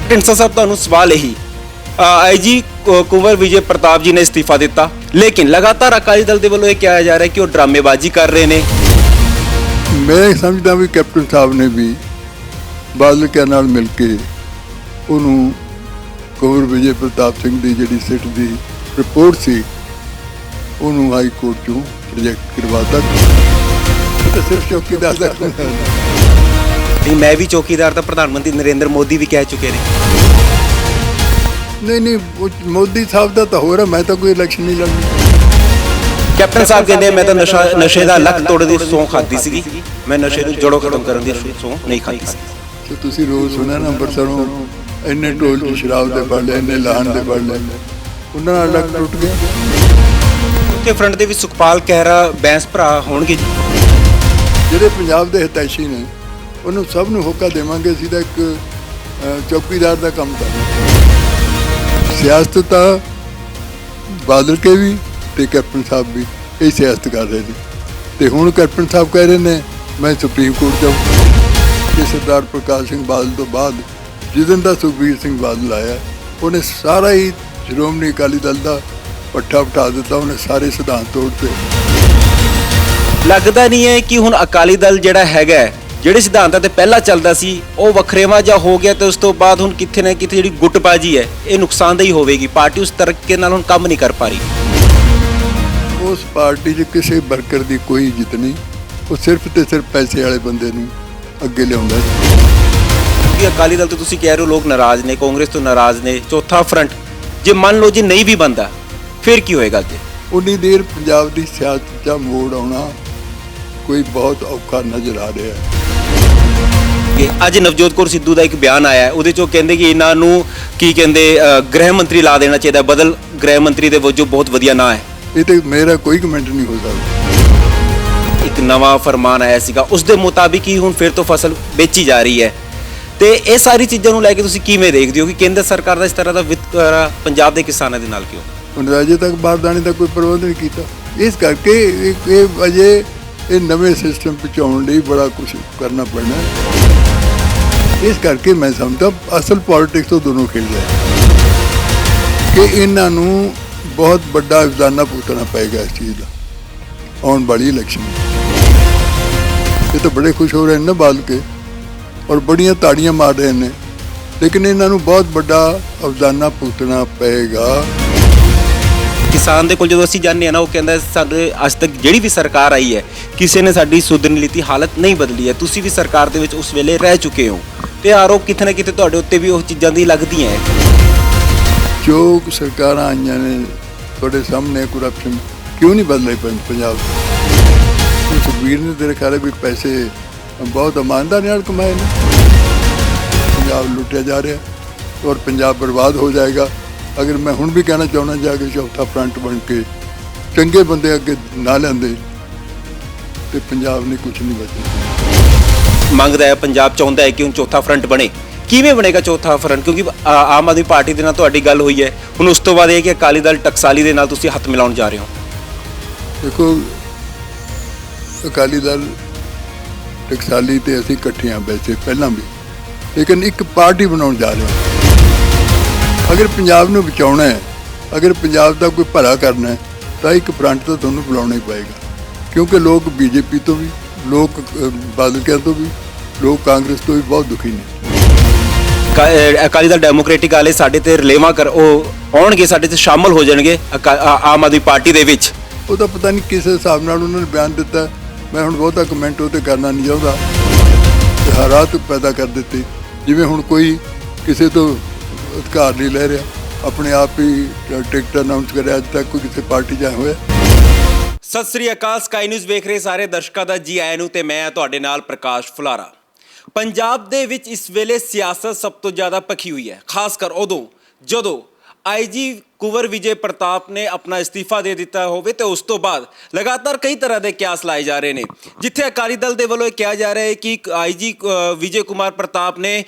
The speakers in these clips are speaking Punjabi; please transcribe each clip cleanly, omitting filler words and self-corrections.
ਢੀਂਡਸਾ ਸਾਹਿਬ ਤੁਹਾਨੂੰ ਸਵਾਲ ਇਹੀ ਆਈਜੀ ਕੁੰਵਰ ਵਿਜੇ ਪ੍ਰਤਾਪ ਜੀ ਨੇ ਅਸਤੀਫਾ ਦਿੱਤਾ, ਲੇਕਿਨ ਲਗਾਤਾਰ ਅਕਾਲੀ ਦਲ ਦੇ ਵੱਲੋਂ ਇਹ ਕਿਹਾ ਜਾ ਰਿਹਾ ਕਿ ਉਹ ਡਰਾਮੇਬਾਜ਼ੀ ਕਰ ਰਹੇ ਨੇ। ਮੈਂ ਸਮਝਦਾ ਵੀ ਕੈਪਟਨ ਸਾਹਿਬ ਨੇ ਵੀ ਬਾਦਲ ਕੇ ਨਾਲ ਮਿਲ ਕੇ ਉਹਨੂੰ ਕੁੰਵਰ ਵਿਜੇ ਪ੍ਰਤਾਪ ਸਿੰਘ ਦੀ ਜਿਹੜੀ ਸਿੱਟ ਦੀ ਰਿਪੋਰਟ ਸੀ ਉਹਨੂੰ ਹਾਈ ਕੋਰਟ ਚੋਂ ਰਿਜੈਕਟ ਕਰਵਾਤਾ। ਤਾਂ ਸਿਰਫ ਚੌਕੀਦਾਰ ਦਾ ਨਹੀਂ, ਮੈਂ ਵੀ ਚੌਕੀਦਾਰ ਤਾਂ ਪ੍ਰਧਾਨ ਮੰਤਰੀ ਨਰਿੰਦਰ ਮੋਦੀ ਵੀ ਕਹਿ ਚੁੱਕੇ ਨੇ। ਨਹੀਂ ਮੋਦੀ ਸਾਹਿਬ ਦਾ ਤਾਂ ਹੋ ਰਿਹਾ, ਮੈਂ ਤਾਂ ਕੋਈ ਇਲੈਕਸ਼ਨ ਨਹੀਂ ਲੜਨੀ। ਕੈਪਟਨ ਸਾਹਿਬ ਕਹਿੰਦੇ ਮੈਂ ਤਾਂ ਨਸ਼ੇ ਦਾ ਲੱਕ ਤੋੜਨ ਦੀ ਸਹੁੰ ਖਾਧੀ ਸੀਗੀ, ਮੈਂ ਨਸ਼ੇ ਨੂੰ ਜੜੋਂ ਖਤਮ ਕਰਨ ਦੀ ਸਹੁੰ ਨਹੀਂ ਖਾਧੀ ਸੀ। ਤੇ ਤੁਸੀਂ ਰੋਜ਼ ਸੁਣਿਆ ਨਾ ਅੰਮ੍ਰਿਤਸਰੋਂ ਇੰਨੇ ਢੋਲ 'ਚ ਸ਼ਰਾਬ ਦੇ ਫੜ ਲਏ, ਇੰਨੇ ਲਾਹਣ ਦੇ ਫੜ ਲਏ, ਉਹਨਾਂ ਨਾਲ ਲੱਕ ਟੁੱਟ ਗਿਆ। ਉੱਥੇ ਫਰੰਟ ਦੇ ਵਿੱਚ ਸੁਖਪਾਲ ਖਹਿਰਾ ਬੈਂਸ ਭਰਾ ਹੋਣਗੇ ਜੀ, ਜਿਹੜੇ ਪੰਜਾਬ ਦੇ ਹਿਤੈਸ਼ੀ ਨੇ ਉਹਨੂੰ ਸਭ ਨੂੰ ਹੋਕਾ ਦੇਵਾਂਗੇ। ਅਸੀਂ ਤਾਂ ਇੱਕ ਚੌਕੀਦਾਰ ਦਾ ਕੰਮ ਕਰਨਾ। ਸਿਆਸਤ ਤਾਂ ਬਾਦਲ ਕੇ ਵੀ ਤੇ ਕੈਪਟਨ ਸਾਹਿਬ ਵੀ ਇਹ ਸਿਆਸਤ ਕਰ ਰਹੇ ਨੇ। ਤੇ ਹੁਣ ਕੈਪਟਨ ਸਾਹਿਬ ਕਹਿ ਰਹੇ ਨੇ ਮੈਂ ਸੁਪਰੀਮ ਕੋਰਟ ਜਾਊਂ। ਕਿ ਸਰਦਾਰ ਪ੍ਰਕਾਸ਼ ਸਿੰਘ ਬਾਦਲ ਤੋਂ ਬਾਅਦ ਜਿਦਨ ਦਾ ਸੁਖਬੀਰ ਸਿੰਘ ਬਾਦਲ ਆਇਆ, ਉਹਨੇ ਸਾਰਾ ਹੀ ਸ਼੍ਰੋਮਣੀ ਅਕਾਲੀ ਦਲ ਦਾ ਪੱਠਾ ਉਠਾ ਦਿੱਤਾ। ਉਹਨੇ ਸਾਰੇ ਸਿਧਾਂਤ ਤੋੜਤੇ। ਲੱਗਦਾ ਨਹੀਂ ਹੈ ਕਿ ਹੁਣ ਅਕਾਲੀ ਦਲ ਜਿਹੜਾ ਹੈਗਾ, ਜਿਹੜੇ ਸਿਧਾਂਤਾਂ ਤੇ ਪਹਿਲਾਂ ਚੱਲਦਾ ਸੀ ਉਹ ਵੱਖਰੇਵਾ ਜਾਂ ਹੋ ਗਿਆ, ਤੇ ਉਸ ਤੋਂ ਬਾਅਦ ਹੁਣ ਕਿੱਥੇ ਨਾ ਕਿਤੇ ਜਿਹੜੀ ਗੁੱਟਬਾਜੀ ਹੈ ਇਹ ਨੁਕਸਾਨਦੇਹੀ ਹੋਵੇਗੀ। ਪਾਰਟੀ ਉਸ ਤਰੀਕੇ ਨਾਲ ਹੁਣ ਕੰਮ ਨਹੀਂ ਕਰ ਪਾ ਰਹੀ। ਉਸ ਪਾਰਟੀ 'ਚ ਕਿਸੇ ਵਰਕਰ ਦੀ ਕੋਈ ਇੱਜ਼ਤ ਨਹੀਂ। ਉਹ ਸਿਰਫ ਤੇ ਸਿਰਫ ਪੈਸੇ ਵਾਲੇ ਬੰਦੇ ਨੂੰ ਅੱਗੇ ਲਿਆਉਂਦਾ। ਕਿਉਂਕਿ ਅਕਾਲੀ ਦਲ ਤੋਂ ਤੁਸੀਂ ਕਹਿ ਰਹੇ ਹੋ ਲੋਕ ਨਾਰਾਜ਼ ਨੇ, ਕਾਂਗਰਸ ਤੋਂ ਨਾਰਾਜ਼ ਨੇ, ਚੌਥਾ ਫਰੰਟ ਜੇ ਮੰਨ ਲਓ ਜੀ ਨਹੀਂ ਵੀ ਬਣਦਾ ਫਿਰ ਕੀ ਹੋਏਗਾ ਅੱਗੇ? ਉਨੀ ਦੇਰ ਪੰਜਾਬ ਦੀ ਸਿਆਸਤ 'ਚ ਮੋੜ ਆਉਣਾ ਕੋਈ ਬਹੁਤ ਔਖਾ ਨਜ਼ਰ ਆ ਰਿਹਾ ਹੈ। ਅੱਜ ਨਵਜੋਤ ਕੌਰ ਸਿੱਧੂ ਦਾ ਇੱਕ ਬਿਆਨ ਆਇਆ ਹੈ, ਉਹਦੇ 'ਚ ਉਹ ਕਹਿੰਦੇ ਕਿ ਇਹਨਾਂ ਨੂੰ ਕੀ ਕਹਿੰਦੇ ਗ੍ਰਹਿ ਮੰਤਰੀ ਲਾ ਦੇਣਾ ਚਾਹੀਦਾ, ਬਦਲ ਗ੍ਰਹਿ ਮੰਤਰੀ ਦੇ ਵਜੋਂ ਬਹੁਤ ਵਧੀਆ ਨਾਂ ਹੈ। ਇਹ ਤੇ ਮੇਰਾ ਕੋਈ ਕਮੈਂਟ ਨਹੀਂ ਹੋ ਸਕਦਾ। ਇੱਕ ਨਵਾਂ ਫਰਮਾਨ ਆਇਆ ਸੀਗਾ, ਉਸ ਦੇ ਮੁਤਾਬਿਕ ਹੀ ਹੁਣ ਫਿਰ ਤੋਂ ਫਸਲ ਵੇਚੀ ਜਾ ਰਹੀ ਹੈ। ਤੇ ਇਹ ਸਾਰੀ ਚੀਜ਼ਾਂ ਨੂੰ ਲੈ ਕੇ ਤੁਸੀਂ ਕਿਵੇਂ ਦੇਖਦੇ ਹੋ ਕਿ ਕੇਂਦਰ ਸਰਕਾਰ ਦਾ ਇਸ ਤਰ੍ਹਾਂ ਦਾ ਵਿਤਕਰਾ ਪੰਜਾਬ ਦੇ ਕਿਸਾਨਾਂ ਦੇ ਨਾਲ ਕਿਉਂ? ਹੁਣ ਅਜੇ ਤੱਕ ਬਾਰਦਾਨੇ ਦਾ ਕੋਈ ਪ੍ਰਬੰਧ ਨਹੀਂ ਕੀਤਾ। ਇਸ ਕਰਕੇ ਇਹ ਅਜੇ ਇਹ ਨਵੇਂ ਸਿਸਟਮ ਪਹੁੰਚਾਉਣ ਲਈ ਬੜਾ ਕੁਝ ਕਰਨਾ ਪੈਣਾ। ਇਸ ਕਰਕੇ ਮੈਂ ਸਮਝਦਾ ਅਸਲ ਪੋਲਿਟਿਕਸ ਤੋਂ ਦੋਨੋਂ ਖੇਡ ਰਹੇ ਕਿ ਇਹਨਾਂ ਨੂੰ ਬਹੁਤ ਵੱਡਾ ਇਵਜ਼ਾਨਾ ਭੁਗਤਣਾ ਪਏਗਾ ਇਸ ਚੀਜ਼ ਦਾ ਆਉਣ ਵਾਲੀ ਇਲੈਕਸ਼ਨ। ਇਹ ਤਾਂ ਬੜੇ ਖੁਸ਼ ਹੋ ਰਹੇ ਨੇ ਨਾ ਬਾਦਲ ਕੇ ਔਰ ਬੜੀਆਂ ਤਾੜੀਆਂ ਮਾਰ ਰਹੇ ਨੇ, ਲੇਕਿਨ ਇਹਨਾਂ ਨੂੰ ਬਹੁਤ ਵੱਡਾ ਇਵਜ਼ਾਨਾ ਭੁਗਤਣਾ ਪਏਗਾ। ਕਿਸਾਨ ਦੇ ਕੋਲ ਜਦੋਂ ਅਸੀਂ ਜਾਂਦੇ ਹਾਂ ਨਾ, ਉਹ ਕਹਿੰਦਾ ਸਾਡੇ ਅੱਜ ਤੱਕ ਜਿਹੜੀ ਵੀ ਸਰਕਾਰ ਆਈ ਹੈ ਕਿਸੇ ਨੇ ਸਾਡੀ ਸੁਧਰਨ ਨੀਤੀ ਹਾਲਤ ਨਹੀਂ ਬਦਲੀ ਹੈ। ਤੁਸੀਂ ਵੀ ਸਰਕਾਰ ਦੇ ਵਿੱਚ ਉਸ ਵੇਲੇ ਰਹਿ ਚੁੱਕੇ ਹੋ ਤੇ ਆਰੋਪ ਕਿਤੇ ਨਾ ਕਿਤੇ ਤੁਹਾਡੇ ਉੱਤੇ ਵੀ ਉਹ ਚੀਜ਼ਾਂ ਦੀ ਲੱਗਦੀਆਂ ਹੈ। ਜੋ ਸਰਕਾਰਾਂ ਆਈਆਂ ਨੇ ਤੁਹਾਡੇ ਸਾਹਮਣੇ, ਕਰਪਸ਼ਨ ਕਿਉਂ ਨਹੀਂ ਬਦਲੇ ਪੰਜਾਬ? ਸੁਖਬੀਰ ਨੇ ਤੇਰੇ ਖਿਆਲ ਵੀ ਪੈਸੇ ਬਹੁਤ ਇਮਾਨਦਾਰੀ ਨਾਲ ਕਮਾਏ ਨੇ। ਪੰਜਾਬ ਲੁੱਟਿਆ ਜਾ ਰਿਹਾ ਔਰ ਪੰਜਾਬ ਬਰਬਾਦ ਹੋ ਜਾਏਗਾ। ਅਗਰ ਮੈਂ ਹੁਣ ਵੀ ਕਹਿਣਾ ਚਾਹੁੰਦਾ ਜਾ ਕੇ ਚੌਥਾ ਫਰੰਟ ਬਣ ਕੇ ਚੰਗੇ ਬੰਦੇ ਅੱਗੇ ਨਾ ਲੈਂਦੇ ਤੇ ਪੰਜਾਬ ਨੇ ਕੁਝ ਨਹੀਂ ਬਚਣਾ। ਮੰਗਦਾ ਹੈ ਪੰਜਾਬ ਚਾਹੁੰਦਾ ਹੈ ਕਿ ਹੁਣ ਚੌਥਾ ਫਰੰਟ ਬਣੇ। ਕਿਵੇਂ ਬਣੇਗਾ ਚੌਥਾ ਫਰੰਟ? ਕਿਉਂਕਿ ਆਮ ਆਦਮੀ ਪਾਰਟੀ ਦੇ ਨਾਲ ਤੁਹਾਡੀ ਗੱਲ ਹੋਈ ਹੈ, ਹੁਣ ਉਸ ਤੋਂ ਬਾਅਦ ਇਹ ਕਿ ਅਕਾਲੀ ਦਲ ਟਕਸਾਲੀ ਦੇ ਨਾਲ ਤੁਸੀਂ ਹੱਥ ਮਿਲਾਉਣ ਜਾ ਰਹੇ ਹੋ। ਦੇਖੋ ਅਕਾਲੀ ਦਲ ਟਕਸਾਲੀ ਤੇ ਅਸੀਂ ਇਕੱਠੇ ਹਾਂ ਵੈਸੇ ਪਹਿਲਾਂ ਵੀ, ਲੇਕਿਨ ਇੱਕ ਪਾਰਟੀ ਬਣਾਉਣ ਜਾ ਰਹੇ ਹਾਂ। ਅਗਰ ਪੰਜਾਬ ਨੂੰ ਬਚਾਉਣਾ ਹੈ, ਅਗਰ ਪੰਜਾਬ ਦਾ ਕੋਈ ਭਲਾ ਕਰਨਾ ਹੈ ਤਾਂ ਇੱਕ ਫਰੰਟ ਤਾਂ ਤੁਹਾਨੂੰ ਬੁਲਾਉਣਾ ਹੀ ਪਏਗਾ। ਕਿਉਂਕਿ ਲੋਕ ਬੀਜੇਪੀ ਤੋਂ ਵੀ, ਲੋਕ ਬਾਦਲ ਕੇ ਤੋਂ ਵੀ, ਲੋਕ ਕਾਂਗਰਸ ਤੋਂ ਵੀ ਬਹੁਤ ਦੁਖੀ ਨੇ। ਅਕਾਲੀ ਦਲ ਡੈਮੋਕ੍ਰੈਟਿਕ ਵਾਲੇ ਸਾਡੇ ਤੇ ਰਲੇਵਾਂ ਕਰ ਉਹ ਆਉਣਗੇ, ਸਾਡੇ ਤੇ ਸ਼ਾਮਲ ਹੋ ਜਾਣਗੇ ਆਮ ਆਦਮੀ ਪਾਰਟੀ ਦੇ ਵਿੱਚ। ਉਹ ਤਾਂ ਪਤਾ ਨਹੀਂ ਕਿਸ ਹਿਸਾਬ ਨਾਲ ਉਹਨਾਂ ਨੇ ਬਿਆਨ ਦਿੱਤਾ। ਮੈਂ ਹੁਣ ਬਹੁਤਾ ਕਮੈਂਟ ਉਹ 'ਤੇ ਕਰਨਾ ਨਹੀਂ ਚਾਹੁੰਦਾ। ਤੇ ਹਾਲਾਤ ਪੈਦਾ ਕਰ ਦਿੱਤੇ ਜਿਵੇਂ ਹੁਣ ਕੋਈ ਕਿਸੇ ਤੋਂ ਅਧਿਕਾਰ ਨਹੀਂ ਲੈ ਰਿਹਾ, ਆਪਣੇ ਆਪ ਹੀ ਟਿਕਟ ਅਨਾਉਂਸ ਕਰਿਆ। ਅੱਜ ਤੱਕ ਕੋਈ ਕਿਸੇ ਪਾਰਟੀ 'ਚ ਹੋਇਆ? ਸਤਿ ਸ੍ਰੀ ਅਕਾਲ, ਸਕਾਈ ਨਿਊਜ਼ ਵੇਖ ਰਹੇ ਸਾਰੇ ਦਰਸ਼ਕਾਂ ਦਾ ਜੀ ਆਇਆਂ ਨੂੰ ਤੇ ਮੈਂ ਤੁਹਾਡੇ ਨਾਲ ਪ੍ਰਕਾਸ਼ ਫੁਲਾਰਾ। ਪੰਜਾਬ ਦੇ ਵਿੱਚ ਇਸ ਵੇਲੇ ਸਿਆਸਤ ਸਭ ਤੋਂ ਜ਼ਿਆਦਾ ਭਖੀ ਹੋਈ ਹੈ, ਖਾਸ ਕਰ ਉਦੋਂ ਜਦੋਂ ਆਈਜੀ ਕੁੰਵਰ ਵਿਜੇ ਪ੍ਰਤਾਪ ਨੇ ਆਪਣਾ ਇਸਤੀਫਾ ਦੇ ਦਿੱਤਾ ਹੋਵੇ ਤੇ ਉਸ ਤੋਂ ਬਾਅਦ ਲਗਾਤਾਰ ਕਈ ਤਰ੍ਹਾਂ ਦੇ ਕਿਆਸ ਲਾਏ ਜਾ ਰਹੇ ਨੇ, ਜਿੱਥੇ ਅਕਾਲੀ ਦਲ ਦੇ ਵੱਲੋਂ ਇਹ ਕਿਹਾ ਜਾ ਰਿਹਾ ਹੈ ਕਿ ਆਈਜੀ ਵਿਜੇ ਕੁਮਾਰ ਪ੍ਰਤਾਪ ਨੇ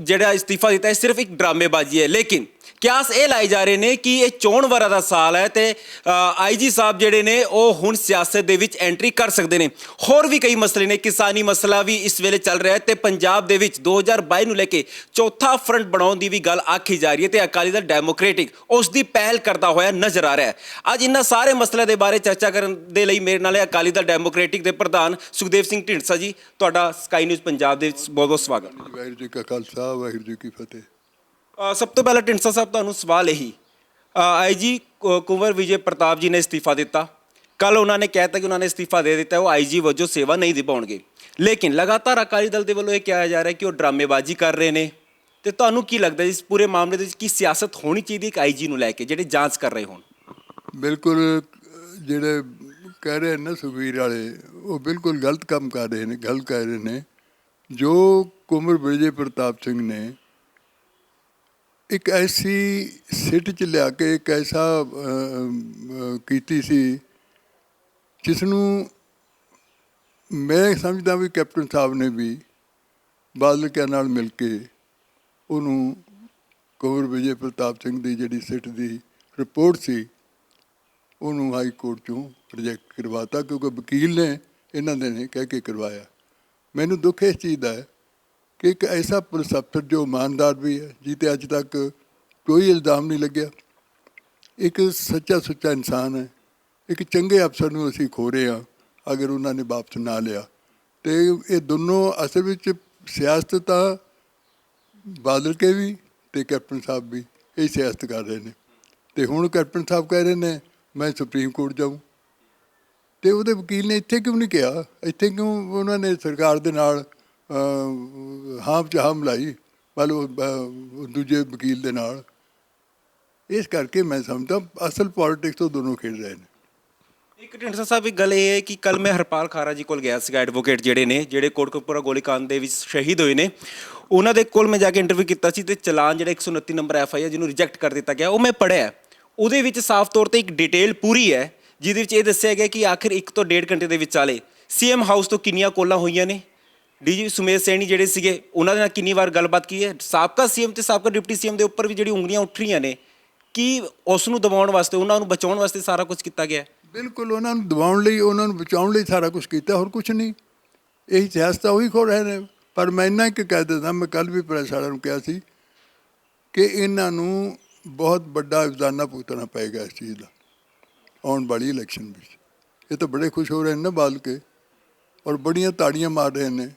ਜਿਹੜਾ ਇਸਤੀਫਾ ਦਿੱਤਾ ਹੈ ਸਿਰਫ ਇੱਕ ਡਰਾਮੇਬਾਜ਼ੀ ਹੈ। ਲੇਕਿਨ ਕਿਆਸ ਇਹ ਲਾਏ ਜਾ ਰਹੇ ਨੇ ਕਿ ਇਹ ਚੋਣ ਵਰ੍ਹਾ ਦਾ ਸਾਲ ਹੈ ਤੇ ਆਈਜੀ ਸਾਹਿਬ ਜਿਹੜੇ ਨੇ ਉਹ ਹੁਣ ਸਿਆਸਤ ਦੇ ਵਿੱਚ ਐਂਟਰੀ ਕਰ ਸਕਦੇ ਨੇ। ਹੋਰ ਵੀ ਕਈ ਮਸਲੇ ਨੇ, ਕਿਸਾਨੀ ਮਸਲਾ ਵੀ ਇਸ ਵੇਲੇ ਚੱਲ ਰਿਹਾ ਹੈ ਤੇ ਪੰਜਾਬ ਦੇ ਵਿੱਚ 2022 ਨੂੰ ਲੈ ਕੇ ਚੌਥਾ ਫਰੰਟ ਬਣਾਉਣ ਦੀ ਵੀ ਗੱਲ ਆਖੀ ਜਾ ਰਹੀ ਹੈ ਤੇ ਅਕਾਲੀ ਦਲ ਡੈਮੋਕ੍ਰੈਟਿਕ ਉਸ ਦੀ ਪਹਿਲ ਕਰਦਾ ਹੋਇਆ ਨਜ਼ਰ ਆ ਰਿਹਾ ਹੈ। ਅੱਜ ਇਹਨਾਂ ਸਾਰੇ ਮਸਲਿਆਂ ਦੇ ਬਾਰੇ ਚਰਚਾ ਕਰਨ ਦੇ ਲਈ ਮੇਰੇ ਨਾਲ ਹੈ ਅਕਾਲੀ ਦਲ ਡੈਮੋਕ੍ਰੈਟਿਕ ਦੇ ਪ੍ਰਧਾਨ ਸੁਖਦੇਵ ਸਿੰਘ ਢੀਂਡਸਾ ਜੀ। ਤੁਹਾਡਾ ਸਕਾਈ ਨਿਊਜ਼ ਪੰਜਾਬ ਦੇ ਵਿੱਚ ਬਹੁਤ ਬਹੁਤ ਸਵਾਗਤ। ਵਾਹਿਗੁਰੂ ਜੀ ਕਾ ਖਾਲਸਾ, ਵਾਹਿਗੁਰੂ ਜੀ ਕੀ ਫਤਿਹ। ਸਭ ਤੋਂ ਪਹਿਲਾਂ ਢੀਂਡਸਾ ਸਾਹਿਬ ਤੁਹਾਨੂੰ ਸਵਾਲ ਇਹੀ, ਆਈਜੀ ਕੁੰਵਰ ਵਿਜੇ ਪ੍ਰਤਾਪ ਜੀ ਨੇ ਇਸਤੀਫਾ ਦਿੱਤਾ, ਕੱਲ ਉਹਨਾਂ ਨੇ ਕਹਿਤਾ ਕਿ ਉਹਨਾਂ ਨੇ ਇਸਤੀਫਾ ਦੇ ਦਿੱਤਾ, ਉਹ ਆਈਜੀ ਵਜੋਂ ਸੇਵਾ ਨਹੀਂ ਨਿਭਾਉਣਗੇ। ਲੇਕਿਨ ਲਗਾਤਾਰ ਅਕਾਲੀ ਦਲ ਦੇ ਵੱਲੋਂ ਇਹ ਕਿਹਾ ਜਾ ਰਿਹਾ ਕਿ ਉਹ ਡਰਾਮੇਬਾਜ਼ੀ ਕਰ ਰਹੇ ਨੇ, ਤੇ ਤੁਹਾਨੂੰ ਕੀ ਲੱਗਦਾ ਇਸ ਪੂਰੇ ਮਾਮਲੇ ਦੇ ਵਿੱਚ ਕੀ ਸਿਆਸਤ ਹੋਣੀ ਚਾਹੀਦੀ ਹੈ ਇੱਕ ਆਈਜੀ ਨੂੰ ਲੈ ਕੇ ਜਿਹੜੇ ਜਾਂਚ ਕਰ ਰਹੇ ਹੋਣ? ਬਿਲਕੁਲ ਜਿਹੜੇ ਕਹਿ ਰਹੇ ਨੇ ਸੁਖਬੀਰ ਵਾਲੇ, ਉਹ ਬਿਲਕੁਲ ਗਲਤ ਕੰਮ ਕਰ ਰਹੇ ਨੇ, ਗਲਤ ਕਹਿ ਰਹੇ ਨੇ। ਜੋ ਕੁੰਵਰ ਵਿਜੇ ਪ੍ਰਤਾਪ ਸਿੰਘ ਨੇ ਇੱਕ ਐਸੀ ਸਿੱਟ 'ਚ ਲਿਆ ਕੇ ਇੱਕ ਐਸਾ ਕੀਤੀ ਸੀ ਜਿਸ ਨੂੰ ਮੈਂ ਸਮਝਦਾ ਵੀ ਕੈਪਟਨ ਸਾਹਿਬ ਨੇ ਵੀ ਬਾਦਲ ਕੇ ਨਾਲ ਮਿਲ ਕੇ ਉਹਨੂੰ ਕੁੰਵਰ ਵਿਜੇ ਪ੍ਰਤਾਪ ਸਿੰਘ ਦੀ ਜਿਹੜੀ ਸਿੱਟ ਦੀ ਰਿਪੋਰਟ ਸੀ ਉਹਨੂੰ ਹਾਈ ਕੋਰਟ 'ਚੋਂ ਰਿਜੈਕਟ ਕਰਵਾਤਾ, ਕਿਉਂਕਿ ਵਕੀਲ ਨੇ ਇਹਨਾਂ ਦੇ ਨੇ ਕਹਿ ਕੇ ਕਰਵਾਇਆ। ਮੈਨੂੰ ਦੁੱਖ ਇਸ ਚੀਜ਼ ਦਾ ਹੈ ਕਿ ਇੱਕ ਐਸਾ ਪੁਲਿਸ ਅਫਸਰ ਜੋ ਇਮਾਨਦਾਰ ਵੀ ਹੈ, ਜਿਹਤੇ ਅੱਜ ਤੱਕ ਕੋਈ ਇਲਜ਼ਾਮ ਨਹੀਂ ਲੱਗਿਆ, ਇੱਕ ਸੱਚਾ ਸੁੱਚਾ ਇਨਸਾਨ ਹੈ, ਇੱਕ ਚੰਗੇ ਅਫਸਰ ਨੂੰ ਅਸੀਂ ਖੋ ਰਹੇ ਹਾਂ ਅਗਰ ਉਹਨਾਂ ਨੇ ਵਾਪਸ ਨਾ ਲਿਆ। ਅਤੇ ਇਹ ਦੋਨੋਂ ਅਸਲ ਵਿੱਚ ਸਿਆਸਤ ਤਾਂ ਬਾਦਲ ਕੇ ਵੀ ਅਤੇ ਕੈਪਟਨ ਸਾਹਿਬ ਵੀ ਇਹ ਸਿਆਸਤ ਕਰ ਰਹੇ ਨੇ। ਅਤੇ ਹੁਣ ਕੈਪਟਨ ਸਾਹਿਬ ਕਹਿ ਰਹੇ ਨੇ ਮੈਂ ਸੁਪਰੀਮ ਕੋਰਟ ਜਾਊਂ, ਅਤੇ ਉਹਦੇ ਵਕੀਲ ਨੇ ਇੱਥੇ ਕਿਉਂ ਨਹੀਂ ਕਿਹਾ? ਇੱਥੇ ਕਿਉਂ ਉਹਨਾਂ ਨੇ ਸਰਕਾਰ ਦੇ ਨਾਲ ਹਾਂ ਮਿਲਾਈ ਮਤਲਬ ਦੂਜੇ ਵਕੀਲ ਦੇ ਨਾਲ? ਇਸ ਕਰਕੇ ਮੈਂ ਸਮਝਦਾ ਅਸਲ ਪੋਲੀਟਿਕਸ ਤੋਂ ਦੋਨੋਂ ਖੇਡ ਰਹੇ ਨੇ। ਇੱਕ ਢੀਂਡਸਾ ਸਾਹਿਬ ਇੱਕ ਗੱਲ ਇਹ ਹੈ ਕਿ ਕੱਲ ਮੈਂ ਹਰਪਾਲ ਖਾਰਾ ਜੀ ਕੋਲ ਗਿਆ ਸੀਗਾ, ਐਡਵੋਕੇਟ ਜਿਹੜੇ ਕੋਟਕਪੂਰਾ ਗੋਲੀकांड ਦੇ ਵਿੱਚ ਸ਼ਹੀਦ ਹੋਏ ਨੇ, ਉਹਨਾਂ ਦੇ ਕੋਲ ਮੈਂ ਜਾ ਕੇ ਇੰਟਰਵਿਊ ਕੀਤਾ ਸੀ ਤੇ ਚਲਾਨ ਜਿਹੜਾ 129 ਨੰਬਰ FIR ਜਿਹਨੂੰ ਰਿਜੈਕਟ ਕਰ ਦਿੱਤਾ ਗਿਆ ਉਹ ਮੈਂ ਪੜ੍ਹਿਆ। ਉਹਦੇ ਵਿੱਚ ਸਾਫ਼ ਤੌਰ 'ਤੇ ਇੱਕ ਡਿਟੇਲ ਪੂਰੀ ਹੈ ਜਿਹਦੇ ਵਿੱਚ ਇਹ ਦੱਸਿਆ ਗਿਆ ਕਿ ਆਖਿਰ 1 ਤੋਂ 1.5 ਘੰਟੇ ਦੇ ਵਿਚਾਲੇ CM ਹਾਊਸ ਤੋਂ ਕਿੰਨੀਆਂ ਕੋਲਾਂ ਹੋਈਆਂ ਨੇ, DG ਸੁਮੇਧ ਸੈਣੀ ਜਿਹੜੇ ਸੀਗੇ ਉਹਨਾਂ ਦੇ ਨਾਲ ਕਿੰਨੀ ਵਾਰ ਗੱਲਬਾਤ ਕੀ ਹੈ, ਸਾਬਕਾ CM ਤੇ ਸਾਬਕਾ ਡਿਪਟੀ CM ਦੇ ਉੱਪਰ ਵੀ ਜਿਹੜੀ ਉਂਗਲੀਆਂ ਉੱਠ ਰਹੀਆਂ ਨੇ, ਕਿ ਉਸ ਨੂੰ ਦਬਾਉਣ ਵਾਸਤੇ ਉਹਨਾਂ ਨੂੰ ਬਚਾਉਣ ਵਾਸਤੇ ਸਾਰਾ ਕੁਝ ਕੀਤਾ ਗਿਆ? ਬਿਲਕੁਲ, ਉਹਨਾਂ ਨੂੰ ਦਬਾਉਣ ਲਈ, ਉਹਨਾਂ ਨੂੰ ਬਚਾਉਣ ਲਈ ਸਾਰਾ ਕੁਝ ਕੀਤਾ, ਹੋਰ ਕੁਛ ਨਹੀਂ। ਇਹੀ ਸਿਆਸਤ ਉਹੀ ਖੋ ਰਹੇ ਨੇ। ਪਰ ਮੈਂ ਇੰਨਾ ਇੱਕ ਕਹਿ ਦਿੰਦਾ, ਮੈਂ ਕੱਲ੍ਹ ਵੀ ਪ੍ਰੈਸ ਵਾਲਿਆਂ ਨੂੰ ਕਿਹਾ ਸੀ ਕਿ ਇਹਨਾਂ ਨੂੰ ਬਹੁਤ ਵੱਡਾ ਇਵਜ਼ਾਨਾ ਭੁਗਤਣਾ ਪਏਗਾ ਇਸ ਚੀਜ਼ ਦਾ ਆਉਣ ਵਾਲੀ ਇਲੈਕਸ਼ਨ ਵਿੱਚ। ਇਹ ਤਾਂ ਬੜੇ ਖੁਸ਼ ਹੋ ਰਹੇ ਨੇ ਨਾ ਬਾਦਲ ਕੇ, ਔਰ ਬੜੀਆਂ ਤਾੜੀਆਂ ਮਾਰ ਰਹੇ ਨੇ,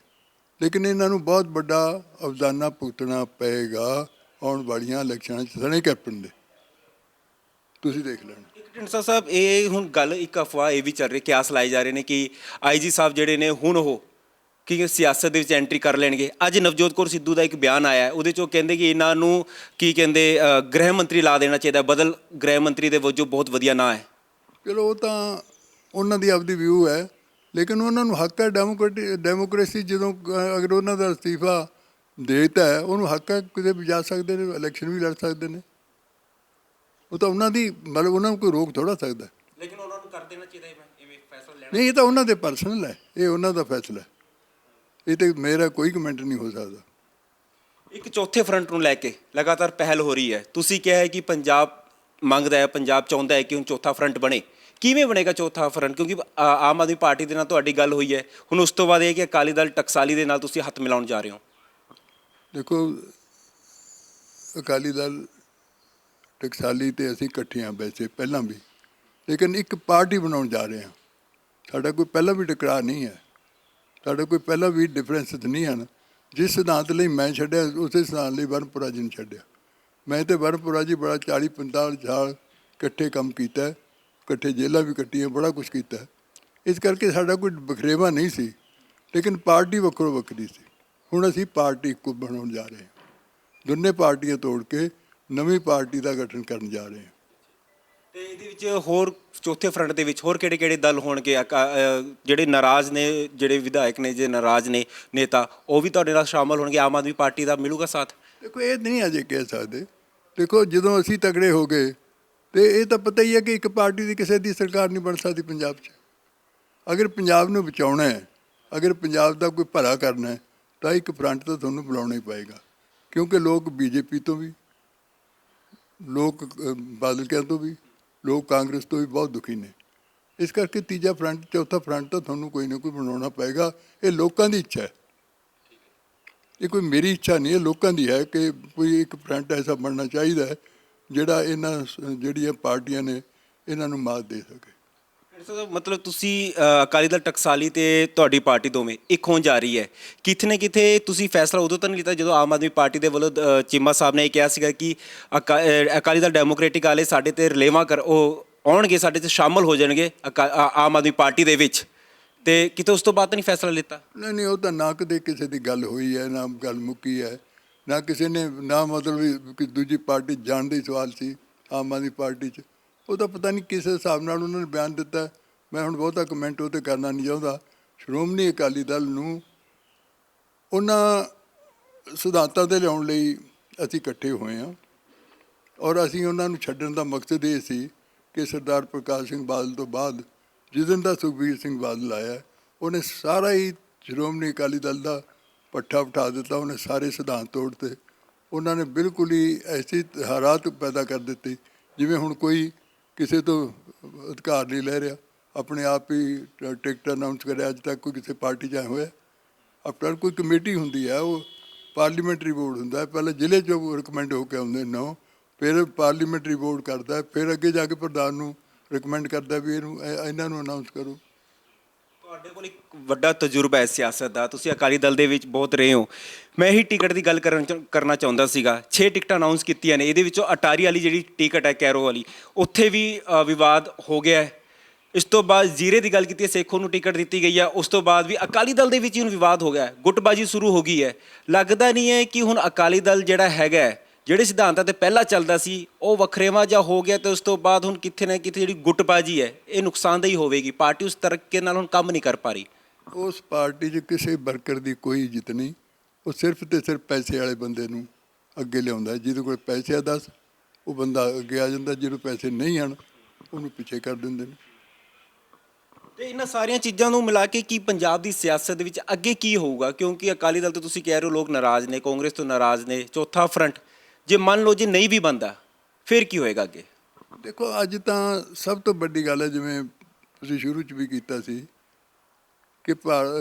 ਲੇਕਿਨ ਇਹਨਾਂ ਨੂੰ ਬਹੁਤ ਵੱਡਾ ਇਵਜ਼ਾਨਾ ਭੁਗਤਣਾ ਪਏਗਾ ਆਉਣ ਵਾਲੀਆਂ ਇਲੈਕਸ਼ਨਾਂ 'ਚ ਸਣੇ ਕੈਪਟਨ ਦੇ। ਤੁਸੀਂ ਦੇਖ ਲੈਣਾ। ਢੀਂਡਸਾ ਸਾਹਿਬ ਇਹ ਹੁਣ ਗੱਲ ਇੱਕ ਅਫਵਾਹ ਇਹ ਵੀ ਚੱਲ ਰਹੀ, ਕਿਆਸ ਲਾਏ ਜਾ ਰਹੇ ਨੇ ਕਿ ਆਈਜੀ ਸਾਹਿਬ ਜਿਹੜੇ ਨੇ ਹੁਣ ਉਹ ਕਿ ਸਿਆਸਤ ਦੇ ਵਿੱਚ ਐਂਟਰੀ ਕਰ ਲੈਣਗੇ। ਅੱਜ ਨਵਜੋਤ ਕੌਰ ਸਿੱਧੂ ਦਾ ਇੱਕ ਬਿਆਨ ਆਇਆ, ਉਹਦੇ 'ਚ ਉਹ ਕਹਿੰਦੇ ਕਿ ਇਹਨਾਂ ਨੂੰ ਕੀ ਕਹਿੰਦੇ ਗ੍ਰਹਿ ਮੰਤਰੀ ਲਾ ਦੇਣਾ ਚਾਹੀਦਾ, ਬਦਲ ਗ੍ਰਹਿ ਮੰਤਰੀ ਦੇ ਵਜੋਂ ਬਹੁਤ ਵਧੀਆ ਨਾਂ ਹੈ। ਚਲੋ ਉਹ ਤਾਂ ਉਹਨਾਂ ਦੀ ਆਪਦੀ ਵਿਊ ਹੈ, ਲੇਕਿਨ ਉਹਨਾਂ ਨੂੰ ਹੱਕ ਹੈ ਡੈਮੋਕ੍ਰੇਸੀ। ਜਦੋਂ ਅਗਰ ਉਹਨਾਂ ਦਾ ਅਸਤੀਫਾ ਦੇ ਦਿੱਤਾ ਹੈ, ਉਹਨੂੰ ਹੱਕ ਹੈ ਕਿਤੇ ਵੀ ਜਾ ਸਕਦੇ ਨੇ, ਇਲੈਕਸ਼ਨ ਵੀ ਲੜ ਸਕਦੇ ਨੇ। ਉਹ ਤਾਂ ਉਹਨਾਂ ਦੀ ਮਤਲਬ ਉਹਨਾਂ ਨੂੰ ਕੋਈ ਰੋਕ ਥੋੜ੍ਹਾ ਸਕਦਾ। ਲੇਕਿਨ ਉਹਨਾਂ ਨੂੰ ਕਰ ਦੇਣਾ ਚਾਹੀਦਾ ਇਵੇਂ ਫੈਸਲਾ ਲੈਣਾ? ਨਹੀਂ, ਇਹ ਤਾਂ ਉਹਨਾਂ ਦੇ ਪਰਸਨਲ ਹੈ, ਇਹ ਉਹਨਾਂ ਦਾ ਫੈਸਲਾ ਹੈ, ਇਹ ਤਾਂ ਮੇਰਾ ਕੋਈ ਕਮੈਂਟ ਨਹੀਂ ਹੋ ਸਕਦਾ। ਇੱਕ ਚੌਥੇ ਫਰੰਟ ਨੂੰ ਲੈ ਕੇ ਲਗਾਤਾਰ ਪਹਿਲ ਹੋ ਰਹੀ ਹੈ। ਤੁਸੀਂ ਕਿਹਾ ਹੈ ਕਿ ਪੰਜਾਬ ਮੰਗਦਾ ਹੈ, ਪੰਜਾਬ ਚਾਹੁੰਦਾ ਹੈ ਕਿ ਹੁਣ ਚੌਥਾ ਫਰੰਟ ਬਣੇ। ਕਿਵੇਂ ਬਣੇਗਾ ਚੌਥਾ ਫਰੰਟ? ਕਿਉਂਕਿ ਆਮ ਆਦਮੀ ਪਾਰਟੀ ਦੇ ਨਾਲ ਤੁਹਾਡੀ ਗੱਲ ਹੋਈ ਹੈ, ਹੁਣ ਉਸ ਤੋਂ ਬਾਅਦ ਇਹ ਕਿ ਅਕਾਲੀ ਦਲ ਟਕਸਾਲੀ ਦੇ ਨਾਲ ਤੁਸੀਂ ਹੱਥ ਮਿਲਾਉਣ ਜਾ ਰਹੇ ਹੋ। ਦੇਖੋ, ਅਕਾਲੀ ਦਲ ਟਕਸਾਲੀ ਤੇ ਅਸੀਂ ਇਕੱਠੇ ਹਾਂ ਵੈਸੇ ਪਹਿਲਾਂ ਵੀ, ਲੇਕਿਨ ਇੱਕ ਪਾਰਟੀ ਬਣਾਉਣ ਜਾ ਰਹੇ ਹਾਂ। ਸਾਡਾ ਕੋਈ ਪਹਿਲਾਂ ਵੀ ਟਕਰਾਅ ਨਹੀਂ ਹੈ, ਸਾਡਾ ਕੋਈ ਪਹਿਲਾਂ ਵੀ ਡਿਫਰੈਂਸਿਸ ਨਹੀਂ ਹਨ। ਜਿਸ ਸਿਧਾਂਤ ਲਈ ਮੈਂ ਛੱਡਿਆ, ਉਸੇ ਸਿਧਾਂਤ ਲਈ ਵਰਨਪੁਰਾ ਜੀ ਨੂੰ ਛੱਡਿਆ। ਮੈਂ ਤੇ ਵਰਨਪੁਰਾ ਜੀ ਬੜਾ 40-45 ਸਾਲ ਇਕੱਠੇ ਕੰਮ ਕੀਤਾ, ਇਕੱਠੇ ਜੇਲ੍ਹਾਂ ਵੀ ਕੱਟੀਆਂ, ਬੜਾ ਕੁਛ ਕੀਤਾ। ਇਸ ਕਰਕੇ ਸਾਡਾ ਕੋਈ ਵਖਰੇਵਾ ਨਹੀਂ ਸੀ, ਲੇਕਿਨ ਪਾਰਟੀ ਵੱਖਰੋ ਵੱਖਰੀ ਸੀ। ਹੁਣ ਅਸੀਂ ਪਾਰਟੀ ਇੱਕੋ ਬਣਾਉਣ ਜਾ ਰਹੇ ਹਾਂ, ਦੋਨੇ ਪਾਰਟੀਆਂ ਤੋੜ ਕੇ ਨਵੀਂ ਪਾਰਟੀ ਦਾ ਗਠਨ ਕਰਨ ਜਾ ਰਹੇ ਹਾਂ। ਤੇ ਇਹਦੇ ਵਿੱਚ ਹੋਰ ਚੌਥੇ ਫਰੰਟ ਦੇ ਵਿੱਚ ਹੋਰ ਕਿਹੜੇ ਕਿਹੜੇ ਦਲ ਹੋਣਗੇ? ਜਿਹੜੇ ਨਾਰਾਜ਼ ਨੇ, ਜਿਹੜੇ ਵਿਧਾਇਕ ਨੇ, ਜੇ ਨਾਰਾਜ਼ ਨੇ ਨੇਤਾ, ਉਹ ਵੀ ਤੁਹਾਡੇ ਨਾਲ ਸ਼ਾਮਲ ਹੋਣਗੇ? ਆਮ ਆਦਮੀ ਪਾਰਟੀ ਦਾ ਮਿਲੂਗਾ ਸਾਥ? ਦੇਖੋ, ਇਹ ਨਹੀਂ ਅਜੇ ਕਹਿ ਸਕਦੇ, ਦੇਖੋ ਜਦੋਂ ਅਸੀਂ ਤਗੜੇ ਹੋ ਗਏ ਤੇ ਇਹ ਤਾਂ ਪਤਾ ਹੀ ਹੈ ਕਿ ਇੱਕ ਪਾਰਟੀ ਦੀ ਕਿਸੇ ਦੀ ਸਰਕਾਰ ਨਹੀਂ ਬਣ ਸਕਦੀ ਪੰਜਾਬ 'ਚ। ਅਗਰ ਪੰਜਾਬ ਨੂੰ ਬਚਾਉਣਾ ਹੈ, ਅਗਰ ਪੰਜਾਬ ਦਾ ਕੋਈ ਭਲਾ ਕਰਨਾ ਹੈ, ਤਾਂ ਇੱਕ ਫਰੰਟ ਤਾਂ ਤੁਹਾਨੂੰ ਬੁਲਾਉਣਾ ਹੀ ਪਏਗਾ, ਕਿਉਂਕਿ ਲੋਕ ਬੀਜੇਪੀ ਤੋਂ ਵੀ, ਲੋਕ ਬਾਦਲਕਿਆਂ ਤੋਂ ਵੀ, ਲੋਕ ਕਾਂਗਰਸ ਤੋਂ ਵੀ ਬਹੁਤ ਦੁਖੀ ਨੇ। ਇਸ ਕਰਕੇ ਤੀਜਾ ਫਰੰਟ, ਚੌਥਾ ਫਰੰਟ ਤਾਂ ਤੁਹਾਨੂੰ ਕੋਈ ਨਾ ਕੋਈ ਬਣਾਉਣਾ ਪਏਗਾ। ਇਹ ਲੋਕਾਂ ਦੀ ਇੱਛਾ ਹੈ, ਇਹ ਕੋਈ ਮੇਰੀ ਇੱਛਾ ਨਹੀਂ ਹੈ, ਲੋਕਾਂ ਦੀ ਹੈ ਕਿ ਕੋਈ ਇੱਕ ਫਰੰਟ ਐਸਾ ਬਣਨਾ ਚਾਹੀਦਾ ਹੈ ਜਿਹੜਾ ਇਹਨਾਂ ਜਿਹੜੀਆਂ ਪਾਰਟੀਆਂ ਨੇ ਇਹਨਾਂ ਨੂੰ ਮਾਤ ਦੇ ਸਕੇ। ਮਤਲਬ ਤੁਸੀਂ ਅਕਾਲੀ ਦਲ ਟਕਸਾਲੀ ਤੇ ਤੁਹਾਡੀ ਪਾਰਟੀ ਦੋਵੇਂ ਇੱਕ ਹੋਣ ਜਾ ਰਹੀ ਹੈ। ਕਿਤੇ ਨਾ ਕਿਤੇ ਤੁਸੀਂ ਫੈਸਲਾ ਉਦੋਂ ਤਾਂ ਨਹੀਂ ਲਿੱਤਾ ਜਦੋਂ ਆਮ ਆਦਮੀ ਪਾਰਟੀ ਦੇ ਵੱਲੋਂ ਚੀਮਾ ਸਾਹਿਬ ਨੇ ਇਹ ਕਿਹਾ ਸੀਗਾ ਕਿ ਅਕਾਲੀ ਦਲ ਡੈਮੋਕ੍ਰੈਟਿਕ ਵਾਲੇ ਸਾਡੇ ਤੇ ਰਲੇਵਾਂ ਉਹ ਆਉਣਗੇ, ਸਾਡੇ 'ਚ ਸ਼ਾਮਲ ਹੋ ਜਾਣਗੇ ਆਮ ਆਦਮੀ ਪਾਰਟੀ ਦੇ ਵਿੱਚ, ਤੇ ਕਿਤੇ ਉਸ ਤੋਂ ਬਾਅਦ ਤਾਂ ਨਹੀਂ ਫੈਸਲਾ ਲਿੱਤਾ? ਨਹੀਂ, ਉਹ ਤਾਂ ਨਾ ਕਦੇ ਕਿਸੇ ਦੀ ਗੱਲ ਹੋਈ ਹੈ, ਨਾ ਗੱਲ ਮੁੱਕੀ ਹੈ, ਨਾ ਕਿਸੇ ਨੇ, ਨਾ ਮਤਲਬ ਕਿ ਦੂਜੀ ਪਾਰਟੀ ਜਾਣ ਦਾ ਹੀ ਸਵਾਲ ਸੀ ਆਮ ਆਦਮੀ ਪਾਰਟੀ 'ਚ। ਉਹ ਤਾਂ ਪਤਾ ਨਹੀਂ ਕਿਸ ਹਿਸਾਬ ਨਾਲ ਉਹਨਾਂ ਨੇ ਬਿਆਨ ਦਿੱਤਾ। ਮੈਂ ਹੁਣ ਬਹੁਤਾ ਕਮੈਂਟ ਉਹ 'ਤੇ ਕਰਨਾ ਨਹੀਂ ਚਾਹੁੰਦਾ। ਸ਼੍ਰੋਮਣੀ ਅਕਾਲੀ ਦਲ ਨੂੰ ਉਹਨਾਂ ਸਿਧਾਂਤਾਂ 'ਤੇ ਲਿਆਉਣ ਲਈ ਅਸੀਂ ਇਕੱਠੇ ਹੋਏ ਹਾਂ, ਔਰ ਅਸੀਂ ਉਹਨਾਂ ਨੂੰ ਛੱਡਣ ਦਾ ਮਕਸਦ ਇਹ ਸੀ ਕਿ ਸਰਦਾਰ ਪ੍ਰਕਾਸ਼ ਸਿੰਘ ਬਾਦਲ ਤੋਂ ਬਾਅਦ ਜਿਸ ਦਿਨ ਦਾ ਸੁਖਬੀਰ ਸਿੰਘ ਬਾਦਲ ਆਇਆ, ਉਹਨੇ ਸਾਰਾ ਹੀ ਸ਼੍ਰੋਮਣੀ ਅਕਾਲੀ ਦਲ ਦਾ ਪੱਠਾ ਉਠਾ ਦਿੱਤਾ। ਉਹਨੇ ਸਾਰੇ ਸਿਧਾਂਤ ਤੋੜ ਤੇ ਉਹਨਾਂ ਨੇ ਬਿਲਕੁਲ ਹੀ ਐਸੀ ਹਾਲਾਤ ਪੈਦਾ ਕਰ ਦਿੱਤੀ ਜਿਵੇਂ ਹੁਣ ਕੋਈ ਕਿਸੇ ਤੋਂ ਅਧਿਕਾਰ ਨਹੀਂ ਲੈ ਰਿਹਾ। ਆਪਣੇ ਆਪ ਹੀ ਟਿਕਟ ਅਨਾਊਂਸ ਕਰਿਆ, ਅੱਜ ਤੱਕ ਕੋਈ ਕਿਸੇ ਪਾਰਟੀ 'ਚ ਆਇਆ ਹੋਇਆ? ਆਪਣਾ ਕੋਈ ਕਮੇਟੀ ਹੁੰਦੀ ਹੈ, ਉਹ ਪਾਰਲੀਮੈਂਟਰੀ ਬੋਰਡ ਹੁੰਦਾ ਹੈ, ਪਹਿਲਾਂ ਜ਼ਿਲ੍ਹੇ 'ਚੋਂ ਰਿਕਮੈਂਡ ਹੋ ਕੇ ਆਉਂਦੇ ਨੇ, ਫਿਰ ਪਾਰਲੀਮੈਂਟਰੀ ਬੋਰਡ ਕਰਦਾ, ਫਿਰ ਅੱਗੇ ਜਾ ਕੇ ਪ੍ਰਧਾਨ ਨੂੰ ਰਿਕਮੈਂਡ ਕਰਦਾ ਵੀ ਇਹਨਾਂ ਨੂੰ ਅਨਾਊਂਸ ਕਰੋ। ਤੁਹਾਡੇ ਕੋਲ ਇੱਕ ਵੱਡਾ ਤਜਰਬਾ ਹੈ ਸਿਆਸਤ ਦਾ, ਤੁਸੀਂ ਅਕਾਲੀ ਦਲ ਦੇ ਵਿੱਚ ਬਹੁਤ ਰਹੇ ਹੋ। ਮੈਂ ਹੀ ਟਿਕਟ ਦੀ ਗੱਲ ਕਰਨਾ ਚਾਹੁੰਦਾ ਸੀਗਾ। 6 ਟਿਕਟਾਂ ਅਨਾਊਂਸ ਕੀਤੀਆਂ ਨੇ, ਇਹਦੇ ਵਿੱਚੋਂ ਅਟਾਰੀ ਵਾਲੀ ਜਿਹੜੀ ਟਿਕਟ ਹੈ ਕੈਰੋ ਵਾਲੀ, ਉੱਥੇ ਵੀ ਵਿਵਾਦ ਹੋ ਗਿਆ ਹੈ। ਇਸ ਤੋਂ ਬਾਅਦ ਜ਼ੀਰੇ ਦੀ ਗੱਲ ਕੀਤੀ ਹੈ, ਸੇਖੋਂ ਨੂੰ ਟਿਕਟ ਦਿੱਤੀ ਗਈ ਹੈ, ਉਸ ਤੋਂ ਬਾਅਦ ਵੀ ਅਕਾਲੀ ਦਲ ਦੇ ਵਿੱਚ ਹੀ ਹੁਣ ਵਿਵਾਦ ਹੋ ਗਿਆ ਹੈ, ਗੁੱਟਬਾਜ਼ੀ ਸ਼ੁਰੂ ਹੋ ਗਈ ਹੈ। ਲੱਗਦਾ ਨਹੀਂ ਹੈ ਕਿ ਹੁਣ ਅਕਾਲੀ ਦਲ ਜਿਹੜਾ ਹੈਗਾ, ਜਿਹੜੇ ਸਿਧਾਂਤਾਂ 'ਤੇ ਪਹਿਲਾਂ ਚੱਲਦਾ ਸੀ ਉਹ ਵੱਖਰੇਵਾਂ ਜਿਹਾ ਹੋ ਗਿਆ, ਅਤੇ ਉਸ ਤੋਂ ਬਾਅਦ ਹੁਣ ਕਿਤੇ ਨਾ ਕਿਤੇ ਜਿਹੜੀ ਗੁੱਟਬਾਜ਼ੀ ਹੈ ਇਹ ਨੁਕਸਾਨਦੇਹੀ ਹੋਵੇਗੀ, ਪਾਰਟੀ ਉਸ ਤਰੀਕੇ ਨਾਲ ਹੁਣ ਕੰਮ ਨਹੀਂ ਕਰ ਪਾ ਰਹੀ। ਉਸ ਪਾਰਟੀ 'ਚ ਕਿਸੇ ਵਰਕਰ ਦੀ ਕੋਈ ਇੱਜ਼ਤ ਨਹੀਂ। ਉਹ ਸਿਰਫ ਅਤੇ ਸਿਰਫ ਪੈਸੇ ਵਾਲੇ ਬੰਦੇ ਨੂੰ ਅੱਗੇ ਲਿਆਉਂਦਾ। ਜਿਹਦੇ ਕੋਲ ਪੈਸੇ ਆ 10, ਉਹ ਬੰਦਾ ਅੱਗੇ ਆ ਜਾਂਦਾ, ਜਿਹਨੂੰ ਪੈਸੇ ਨਹੀਂ ਹਨ ਉਹਨੂੰ ਪਿੱਛੇ ਕਰ ਦਿੰਦੇ ਨੇ। ਤੇ ਇਹਨਾਂ ਸਾਰੀਆਂ ਚੀਜ਼ਾਂ ਨੂੰ ਮਿਲਾ ਕੇ ਕੀ ਪੰਜਾਬ ਦੀ ਸਿਆਸਤ ਦੇ ਵਿੱਚ ਅੱਗੇ ਕੀ ਹੋਊਗਾ? ਕਿਉਂਕਿ ਅਕਾਲੀ ਦਲ ਤੋਂ ਤੁਸੀਂ ਕਹਿ ਰਹੇ ਹੋ ਲੋਕ ਨਾਰਾਜ਼ ਨੇ, ਕਾਂਗਰਸ ਤੋਂ ਨਾਰਾਜ਼ ਨੇ, ਚੌਥਾ ਫਰੰਟ ਜੇ ਮੰਨ ਲਓ ਜੇ ਨਹੀਂ ਵੀ ਬਣਦਾ ਫਿਰ ਕੀ ਹੋਏਗਾ ਅੱਗੇ? ਦੇਖੋ, ਅੱਜ ਤਾਂ ਸਭ ਤੋਂ ਵੱਡੀ ਗੱਲ ਹੈ, ਜਿਵੇਂ ਤੁਸੀਂ ਸ਼ੁਰੂ 'ਚ ਵੀ ਕੀਤਾ ਸੀ, ਕਿ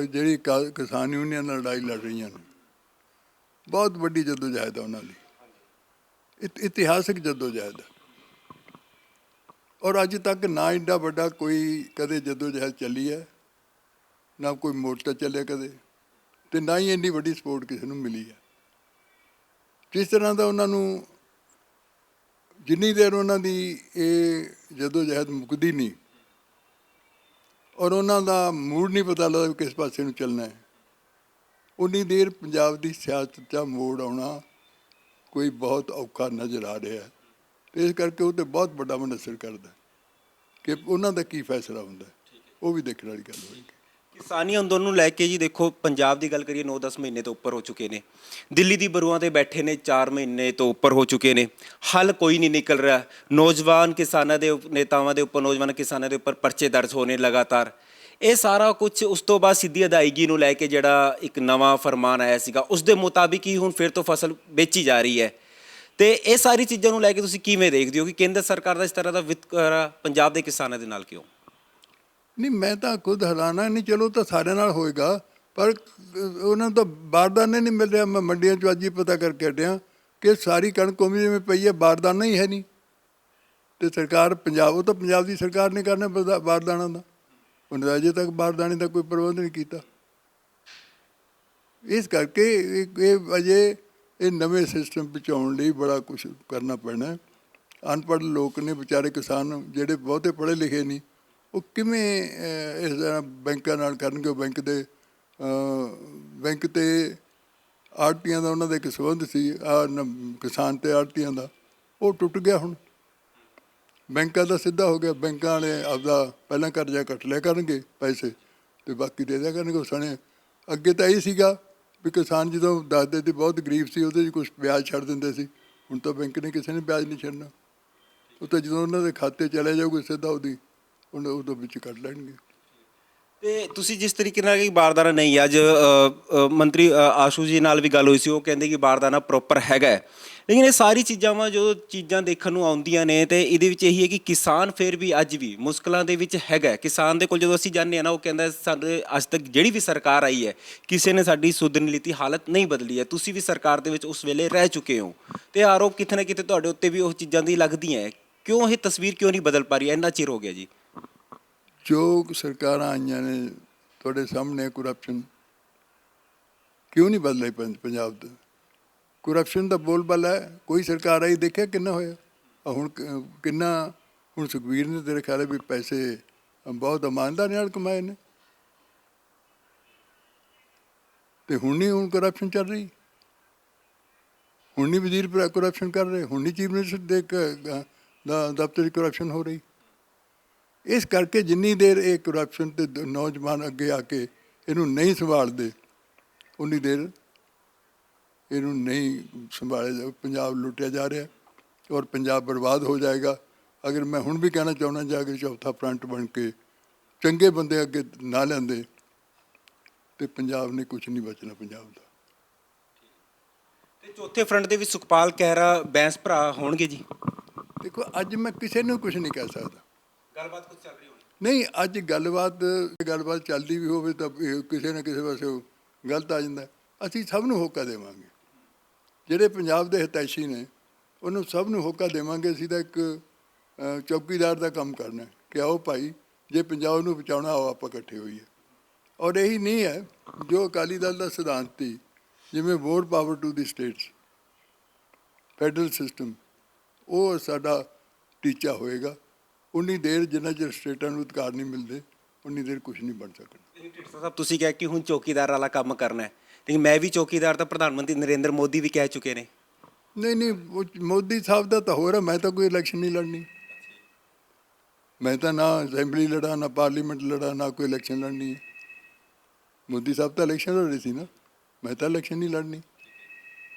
ਜਿਹੜੀ ਕਿਸਾਨ ਯੂਨੀਅਨ ਨਾਲ ਲੜਾਈ ਲੜ ਰਹੀਆਂ ਨੇ, ਬਹੁਤ ਵੱਡੀ ਜਦੋਜਹਿਦ ਹੈ ਉਹਨਾਂ ਲਈ, ਇਤਿਹਾਸਿਕ ਜਦੋਜਹਿਦ ਹੈ। ਔਰ ਅੱਜ ਤੱਕ ਨਾ ਇੰਨਾ ਵੱਡਾ ਕੋਈ ਕਦੇ ਜਦੋਜਹਿਦ ਚੱਲੀ ਹੈ, ਨਾ ਕੋਈ ਮੋਰਚਾ ਚੱਲਿਆ ਕਦੇ, ਅਤੇ ਨਾ ਹੀ ਇੰਨੀ ਵੱਡੀ ਸਪੋਰਟ ਕਿਸੇ ਨੂੰ ਮਿਲੀ ਹੈ। ਜਿਸ ਤਰ੍ਹਾਂ ਦਾ ਉਹਨਾਂ ਨੂੰ, ਜਿੰਨੀ ਦੇਰ ਉਹਨਾਂ ਦੀ ਇਹ ਜਦੋਜਹਿਦ ਮੁੱਕਦੀ ਨਹੀਂ ਔਰ ਉਹਨਾਂ ਦਾ ਮੂਡ ਨਹੀਂ ਪਤਾ ਲੱਗਦਾ ਕਿਸ ਪਾਸੇ ਨੂੰ ਚੱਲਣਾ ਹੈ, ਉਨੀ ਦੇਰ ਪੰਜਾਬ ਦੀ ਸਿਆਸਤ 'ਚ ਮੋੜ ਆਉਣਾ ਕੋਈ ਬਹੁਤ ਔਖਾ ਨਜ਼ਰ ਆ ਰਿਹਾ ਹੈ। ਅਤੇ ਇਸ ਕਰਕੇ ਉਹ 'ਤੇ ਬਹੁਤ ਵੱਡਾ ਮਨਸਰ ਕਰਦਾ ਕਿ ਉਹਨਾਂ ਦਾ ਕੀ ਫੈਸਲਾ ਹੁੰਦਾ, ਉਹ ਵੀ ਦੇਖਣ ਵਾਲੀ ਗੱਲ ਹੋਏਗੀ। ਕਿਸਾਨੀ ਅੰਦੋਲਨ ਨੂੰ ਲੈ ਕੇ ਜੀ ਦੇਖੋ, ਪੰਜਾਬ ਦੀ ਗੱਲ ਕਰੀਏ 9-10 ਮਹੀਨੇ ਤੋਂ ਉੱਪਰ ਹੋ ਚੁੱਕੇ ਨੇ, ਦਿੱਲੀ ਦੀ ਬਰੂਆਂ 'ਤੇ ਬੈਠੇ ਨੇ 4 ਮਹੀਨੇ ਤੋਂ ਉੱਪਰ ਹੋ ਚੁੱਕੇ ਨੇ, ਹੱਲ ਕੋਈ ਨਹੀਂ ਨਿਕਲ ਰਿਹਾ। ਨੌਜਵਾਨ ਕਿਸਾਨਾਂ ਦੇ ਨੇਤਾਵਾਂ ਦੇ ਉੱਪਰ, ਨੌਜਵਾਨ ਕਿਸਾਨਾਂ ਦੇ ਉੱਪਰ ਪਰਚੇ ਦਰਜ ਹੋਣੇ ਲਗਾਤਾਰ। ਇਹ ਸਾਰਾ ਕੁਝ ਉਸ ਤੋਂ ਬਾਅਦ ਸਿੱਧੀ ਅਦਾਇਗੀ ਨੂੰ ਲੈ ਕੇ ਜਿਹੜਾ ਇੱਕ ਨਵਾਂ ਫਰਮਾਨ ਆਇਆ ਸੀਗਾ, ਉਸ ਦੇ ਮੁਤਾਬਿਕ ਹੀ ਹੁਣ ਫਿਰ ਤੋਂ ਫਸਲ ਵੇਚੀ ਜਾ ਰਹੀ ਹੈ। ਅਤੇ ਇਹ ਸਾਰੀ ਚੀਜ਼ਾਂ ਨੂੰ ਲੈ ਕੇ ਤੁਸੀਂ ਕਿਵੇਂ ਦੇਖਦੇ ਹੋ ਕਿ ਕੇਂਦਰ ਸਰਕਾਰ ਦਾ ਇਸ ਤਰ੍ਹਾਂ ਦਾ ਵਿਤਕਰਾ ਪੰਜਾਬ ਦੇ ਕਿਸਾਨਾਂ ਦੇ ਨਾਲ ਕਿਉਂ? ਨਹੀਂ, ਮੈਂ ਤਾਂ ਖੁਦ ਹੈਰਾਨਾ ਨਹੀਂ। ਚਲੋ ਤਾਂ ਸਾਰਿਆਂ ਨਾਲ ਹੋਏਗਾ, ਪਰ ਉਹਨਾਂ ਨੂੰ ਤਾਂ ਬਾਰਦਾਨਾ ਨਹੀਂ ਮਿਲ ਰਿਹਾ। ਮੈਂ ਮੰਡੀਆਂ 'ਚ ਅੱਜ ਹੀ ਪਤਾ ਕਰਕੇ ਹਟਿਆ ਕਿ ਸਾਰੀ ਕਣਕ ਉਵੇਂ ਜਿਵੇਂ ਪਈ ਹੈ, ਬਾਰਦਾਨਾ ਹੀ ਹੈ ਨਹੀਂ। ਅਤੇ ਸਰਕਾਰ ਪੰਜਾਬ, ਉਹ ਤਾਂ ਪੰਜਾਬ ਦੀ ਸਰਕਾਰ ਨੇ ਕਰਨਾ ਬਾਰਦਾਨਾ ਦਾ, ਉਹਨੇ ਅਜੇ ਤੱਕ ਬਾਰਦਾਨੇ ਦਾ ਕੋਈ ਪ੍ਰਬੰਧ ਨਹੀਂ ਕੀਤਾ। ਇਸ ਕਰਕੇ ਇਹ ਅਜੇ ਇਹ ਨਵੇਂ ਸਿਸਟਮ ਪਹੁੰਚਾਉਣ ਲਈ ਬੜਾ ਕੁਛ ਕਰਨਾ ਪੈਣਾ। ਅਨਪੜ੍ਹ ਲੋਕ ਨੇ ਵਿਚਾਰੇ, ਕਿਸਾਨ ਜਿਹੜੇ ਬਹੁਤੇ ਪੜ੍ਹੇ ਲਿਖੇ ਨਹੀਂ, ਉਹ ਕਿਵੇਂ ਇਸ ਤਰ੍ਹਾਂ ਬੈਂਕਾਂ ਨਾਲ ਕਰਨਗੇ? ਉਹ ਬੈਂਕ 'ਤੇ ਆੜ੍ਹਤੀਆਂ ਦਾ ਉਹਨਾਂ ਦਾ ਇੱਕ ਸੰਬੰਧ ਸੀ, ਕਿਸਾਨ ਅਤੇ ਆੜ੍ਹਤੀਆਂ ਦਾ, ਉਹ ਟੁੱਟ ਗਿਆ। ਹੁਣ ਬੈਂਕਾਂ ਦਾ ਸਿੱਧਾ ਹੋ ਗਿਆ। ਬੈਂਕਾਂ ਵਾਲੇ ਆਪਦਾ ਪਹਿਲਾਂ ਕਰਜ਼ਾ ਕੱਟ ਲਿਆ ਕਰਨਗੇ ਪੈਸੇ, ਅਤੇ ਬਾਕੀ ਦੇ ਦਿਆ ਕਰਨਗੇ। ਉਸ ਨੇ ਅੱਗੇ ਤਾਂ ਇਹ ਸੀਗਾ ਵੀ ਕਿਸਾਨ ਜਦੋਂ ਦੱਸਦੇ ਸੀ ਬਹੁਤ ਗਰੀਬ ਸੀ, ਉਹਦੇ 'ਚ ਕੁਛ ਵਿਆਜ ਛੱਡ ਦਿੰਦੇ ਸੀ, ਹੁਣ ਤਾਂ ਬੈਂਕ ਨੇ ਕਿਸੇ ਨੇ ਵਿਆਜ ਨਹੀਂ ਛੱਡਣਾ। ਉਹ ਤਾਂ ਜਦੋਂ ਉਹਨਾਂ ਦੇ ਖਾਤੇ ਚਲੇ ਜਾਊਗੇ ਸਿੱਧਾ ਉਹਦੀ ਉਹਦੇ ਵਿੱਚ ਕੱਢ ਲੈਣਗੇ। ਤੇ ਤੁਸੀਂ ਜਿਸ ਤਰੀਕੇ ਨਾਲ ਕਿ ਬਾਰਦਾਨਾ ਨਹੀਂ, ਅੱਜ ਮੰਤਰੀ ਆਸ਼ੂ ਜੀ ਨਾਲ ਵੀ ਗੱਲ ਹੋਈ ਸੀ, ਉਹ ਕਹਿੰਦੇ ਕਿ ਬਾਰਦਾਨਾ ਪ੍ਰੋਪਰ ਹੈਗਾ ਹੈ। ਲੇਕਿਨ ਇਹ ਸਾਰੀ ਚੀਜ਼ਾਂ ਵਾ ਜੋ ਚੀਜ਼ਾਂ ਦੇਖਣ ਨੂੰ ਆਉਂਦੀਆਂ ਨੇ, ਤੇ ਇਹਦੇ ਵਿੱਚ ਇਹੀ ਹੈ ਕਿ ਕਿਸਾਨ ਫਿਰ ਵੀ ਅੱਜ ਵੀ ਮੁਸ਼ਕਲਾਂ ਦੇ ਵਿੱਚ ਹੈਗਾ। ਕਿਸਾਨ ਦੇ ਕੋਲ ਜਦੋਂ ਅਸੀਂ ਜਾਂਦੇ ਹਾਂ ਨਾ, ਉਹ ਕਹਿੰਦਾ ਸਾਡੇ ਅੱਜ ਤੱਕ ਜਿਹੜੀ ਵੀ ਸਰਕਾਰ ਆਈ ਹੈ ਕਿਸੇ ਨੇ ਸਾਡੀ ਸੁਧ ਨੀਤੀ ਹਾਲਤ ਨਹੀਂ ਬਦਲੀ ਹੈ। ਤੁਸੀਂ ਵੀ ਸਰਕਾਰ ਦੇ ਵਿੱਚ ਉਸ ਵੇਲੇ ਰਹਿ ਚੁੱਕੇ ਹੋ, ਤੇ ਆਰੋਪ ਕਿਤੇ ਨਾ ਕਿਤੇ ਤੁਹਾਡੇ ਉੱਤੇ ਵੀ ਉਹ ਚੀਜ਼ਾਂ ਦੀ ਲੱਗਦੀਆਂ ਹੈ। ਕਿਉਂ ਇਹ ਤਸਵੀਰ ਕਿਉਂ ਨਹੀਂ ਬਦਲ ਪਾ ਰਹੀ ਹੈ? ਇੰਨਾ ਚਿਰ ਹੋ ਗਿਆ ਜੀ। ਜੋ ਸਰਕਾਰਾਂ ਆਈਆਂ ਨੇ ਤੁਹਾਡੇ ਸਾਹਮਣੇ, ਕਰਪਸ਼ਨ ਕਿਉਂ ਨਹੀਂ ਬਦਲਿਆ ਪੰਜਾਬ ਦਾ? ਕਰਪਸ਼ਨ ਦਾ ਬੋਲਬਾਲਾ ਹੈ। ਕੋਈ ਸਰਕਾਰ ਆਈ ਦੇਖਿਆ ਕਿੰਨਾ ਹੋਇਆ? ਹੁਣ ਕਿੰਨਾ, ਹੁਣ ਸੁਖਬੀਰ ਨੇ ਤੇਰੇ ਖਿਆਲ ਵੀ ਪੈਸੇ ਬਹੁਤ ਇਮਾਨਦਾਰੀ ਨਾਲ ਕਮਾਏ ਨੇ, ਤੇ ਹੁਣ ਨਹੀਂ, ਹੁਣ ਕਰਪਸ਼ਨ ਚੱਲ ਰਹੀ। ਹੁਣ ਨਹੀਂ ਵਜ਼ੀਰ ਕਰਪਸ਼ਨ ਕਰ ਰਹੇ, ਹੁਣ ਨਹੀਂ ਚੀਫ ਮਿਨਿਸਟਰ ਦੇ ਦਫ਼ਤਰ 'ਚ ਕਰਪਸ਼ਨ ਹੋ ਰਹੀ। ਇਸ ਕਰਕੇ ਜਿੰਨੀ ਦੇਰ ਇਹ ਕਰਪਸ਼ਨ ਤੇ ਨੌਜਵਾਨ ਅੱਗੇ ਆ ਕੇ ਇਹਨੂੰ ਨਹੀਂ ਸੰਭਾਲਦੇ, ਉਨੀ ਦੇਰ ਇਹਨੂੰ ਨਹੀਂ ਸੰਭਾਲਿਆ ਜਾ। ਪੰਜਾਬ ਲੁੱਟਿਆ ਜਾ ਰਿਹਾ ਔਰ ਪੰਜਾਬ ਬਰਬਾਦ ਹੋ ਜਾਏਗਾ। ਅਗਰ ਮੈਂ ਹੁਣ ਵੀ ਕਹਿਣਾ ਚਾਹੁੰਦਾ, ਜਾ ਕੇ ਚੌਥਾ ਫਰੰਟ ਬਣ ਕੇ ਚੰਗੇ ਬੰਦੇ ਅੱਗੇ ਨਾ ਲੈਂਦੇ ਤੇ ਪੰਜਾਬ ਨੇ ਕੁਝ ਨਹੀਂ ਬਚਣਾ ਪੰਜਾਬ ਦਾ। ਤੇ ਚੌਥੇ ਫਰੰਟ ਦੇ ਵਿੱਚ ਸੁਖਪਾਲ ਖਹਿਰਾ ਬੈਂਸ ਭਰਾ ਹੋਣਗੇ ਜੀ? ਦੇਖੋ, ਅੱਜ ਮੈਂ ਕਿਸੇ ਨੂੰ ਕੁਝ ਨਹੀਂ ਕਹਿ ਸਕਦਾ। ਗੱਲਬਾਤ ਕੁਝ ਚੱਲ ਰਹੀ ਹੋਣੀ? ਨਹੀਂ, ਅੱਜ ਗੱਲਬਾਤ ਚੱਲਦੀ ਵੀ ਹੋਵੇ ਤਾਂ ਕਿਸੇ ਨਾ ਕਿਸੇ ਪਾਸੇ ਗਲਤ ਆ ਜਾਂਦਾ। ਅਸੀਂ ਸਭ ਨੂੰ ਹੋਕਾ ਦੇਵਾਂਗੇ, ਜਿਹੜੇ ਪੰਜਾਬ ਦੇ ਹਿਤੈਸ਼ੀ ਨੇ ਉਹਨੂੰ ਸਭ ਨੂੰ ਹੋਕਾ ਦੇਵਾਂਗੇ। ਅਸੀਂ ਤਾਂ ਇੱਕ ਚੌਕੀਦਾਰ ਦਾ ਕੰਮ ਕਰਨਾ ਕਿ ਆਓ ਭਾਈ, ਜੇ ਪੰਜਾਬ ਨੂੰ ਬਚਾਉਣਾ ਆਓ ਆਪਾਂ ਇਕੱਠੇ ਹੋਈਏ। ਔਰ ਇਹੀ ਨਹੀਂ ਹੈ ਜੋ ਅਕਾਲੀ ਦਲ ਦਾ ਸਿਧਾਂਤ ਸੀ, ਜਿਵੇਂ ਮੋਰ power to the status, federal system, ਉਹ ਸਾਡਾ ਟੀਚਾ ਹੋਏਗਾ। ਉਨੀ ਦੇਰ ਜਿੰਨਾ ਚਿਰ ਸਟੇਟਾਂ ਨੂੰ ਅਧਿਕਾਰ ਨਹੀਂ ਮਿਲਦੇ, ਉਨੀ ਦੇਰ ਕੁਝ ਨਹੀਂ ਬਣ ਸਕਦਾ। ਢੀਂਡਸਾ ਸਾਹਿਬ, ਤੁਸੀਂ ਕਿਹਾ ਕਿ ਹੁਣ ਚੌਕੀਦਾਰ ਵਾਲਾ ਕੰਮ ਕਰਨਾ ਹੈ, ਲੇਕਿਨ ਮੈਂ ਵੀ ਚੌਕੀਦਾਰ ਤਾਂ ਪ੍ਰਧਾਨ ਮੰਤਰੀ ਨਰਿੰਦਰ ਮੋਦੀ ਵੀ ਕਹਿ ਚੁੱਕੇ ਨੇ। ਨਹੀਂ, ਮੋਦੀ ਸਾਹਿਬ ਦਾ ਤਾਂ ਹੋ ਰਿਹਾ। ਮੈਂ ਤਾਂ ਕੋਈ ਇਲੈਕਸ਼ਨ ਨਹੀਂ ਲੜਨੀ। ਮੈਂ ਤਾਂ ਨਾ ਅਸੈਂਬਲੀ ਲੜਾ, ਨਾ ਪਾਰਲੀਮੈਂਟ ਲੜਾ, ਨਾ ਕੋਈ ਇਲੈਕਸ਼ਨ ਲੜਨੀ ਹੈ। ਮੋਦੀ ਸਾਹਿਬ ਤਾਂ ਇਲੈਕਸ਼ਨ ਲੜ ਰਹੇ ਸੀ ਨਾ, ਮੈਂ ਤਾਂ ਇਲੈਕਸ਼ਨ ਨਹੀਂ ਲੜਨੀ।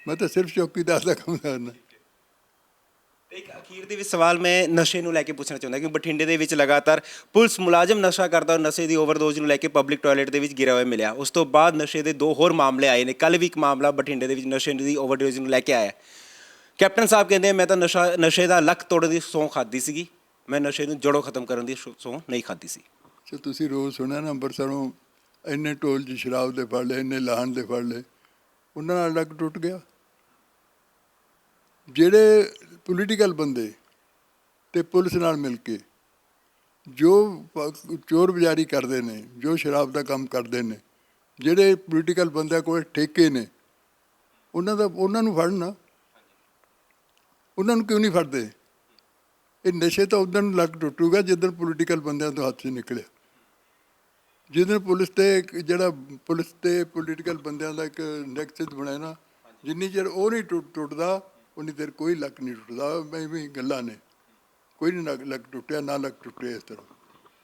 ਮੈਂ ਤਾਂ ਸਿਰਫ ਚੌਕੀਦਾਰ ਦਾ ਕੰਮ ਕਰਨਾ। ਇੱਕ ਅਖੀਰ ਦੇ ਵਿੱਚ ਸਵਾਲ ਮੈਂ ਨਸ਼ੇ ਨੂੰ ਲੈ ਕੇ ਪੁੱਛਣਾ ਚਾਹੁੰਦਾ ਕਿ ਬਠਿੰਡੇ ਦੇ ਵਿੱਚ ਲਗਾਤਾਰ ਪੁਲਿਸ ਮੁਲਾਜ਼ਮ ਨਸ਼ਾ ਕਰਦਾ, ਨਸ਼ੇ ਦੀ ਓਵਰਡੋਜ਼ ਨੂੰ ਲੈ ਕੇ ਪਬਲਿਕ ਟਾਇਲਟ ਦੇ ਵਿੱਚ ਗਿਰਿਆ ਹੋਇਆ ਮਿਲਿਆ। ਉਸ ਤੋਂ ਬਾਅਦ ਨਸ਼ੇ ਦੇ 2 ਹੋਰ ਮਾਮਲੇ ਆਏ ਨੇ। ਕੱਲ੍ਹ ਵੀ ਇੱਕ ਮਾਮਲਾ ਬਠਿੰਡੇ ਦੇ ਵਿੱਚ ਨਸ਼ੇ ਦੀ ਓਵਰਡੋਜ਼ ਨੂੰ ਲੈ ਕੇ ਆਇਆ। ਕੈਪਟਨ ਸਾਹਿਬ ਕਹਿੰਦੇ ਮੈਂ ਤਾਂ ਨਸ਼ੇ ਦਾ ਲੱਕ ਤੋੜਨ ਦੀ ਸਹੁੰ ਖਾਧੀ ਸੀਗੀ, ਮੈਂ ਨਸ਼ੇ ਨੂੰ ਜੜੋਂ ਖਤਮ ਕਰਨ ਦੀ ਸਹੁੰ ਨਹੀਂ ਖਾਧੀ ਸੀ। ਸੋ ਤੁਸੀਂ ਰੋਜ਼ ਸੁਣਿਆ ਨਾ, ਅੰਮ੍ਰਿਤਸਰੋਂ ਇੰਨੇ ਢੋਲ 'ਚ ਸ਼ਰਾਬ ਦੇ ਫੜ ਲਏ, ਇੰਨੇ ਲਾਹਣ ਦੇ ਫੜ ਲਏ, ਉਹਨਾਂ ਨਾਲ ਲੱਕ ਟੁੱਟ ਗਿਆ। ਜਿਹੜੇ ਪੋਲੀਟੀਕਲ ਬੰਦੇ ਤੇ ਪੁਲਿਸ ਨਾਲ ਮਿਲ ਕੇ ਜੋ ਚੋਰ ਬਜ਼ਾਰੀ ਕਰਦੇ ਨੇ, ਜੋ ਸ਼ਰਾਬ ਦਾ ਕੰਮ ਕਰਦੇ ਨੇ, ਜਿਹੜੇ ਪੋਲੀਟੀਕਲ ਬੰਦਿਆਂ ਕੋਲ ਠੇਕੇ ਨੇ, ਉਹਨਾਂ ਨੂੰ ਫੜਨਾ। ਉਹਨਾਂ ਨੂੰ ਕਿਉਂ ਨਹੀਂ ਫੜਦੇ? ਇਹ ਨਸ਼ੇ ਤਾਂ ਉਦੋਂ ਲੱਕ ਟੁੱਟੂਗਾ ਜਿੱਦਣ ਪੋਲੀਟੀਕਲ ਬੰਦਿਆਂ ਤੋਂ ਹੱਥ 'ਚ ਨਿਕਲਿਆ। ਜਿੱਦਣ ਪੁਲਿਸ ਤੇ ਪੋਲੀਟੀਕਲ ਬੰਦਿਆਂ ਦਾ ਇੱਕ ਨੈਕਸਸ ਬਣਿਆ ਨਾ, ਜਿੰਨੀ ਚਿਰ ਉਹ ਨਹੀਂ ਟੁੱਟਦਾ ਉਨੀ ਦੇਰ ਕੋਈ ਲੱਕ ਨਹੀਂ ਟੁੱਟਦਾ। ਮੈਂ ਵੀ ਗੱਲਾਂ ਨੇ, ਕੋਈ ਨਹੀਂ ਲੱਕ ਟੁੱਟਿਆ, ਨਾ ਲੱਕ ਟੁੱਟਿਆ ਇਸ ਤਰ੍ਹਾਂ।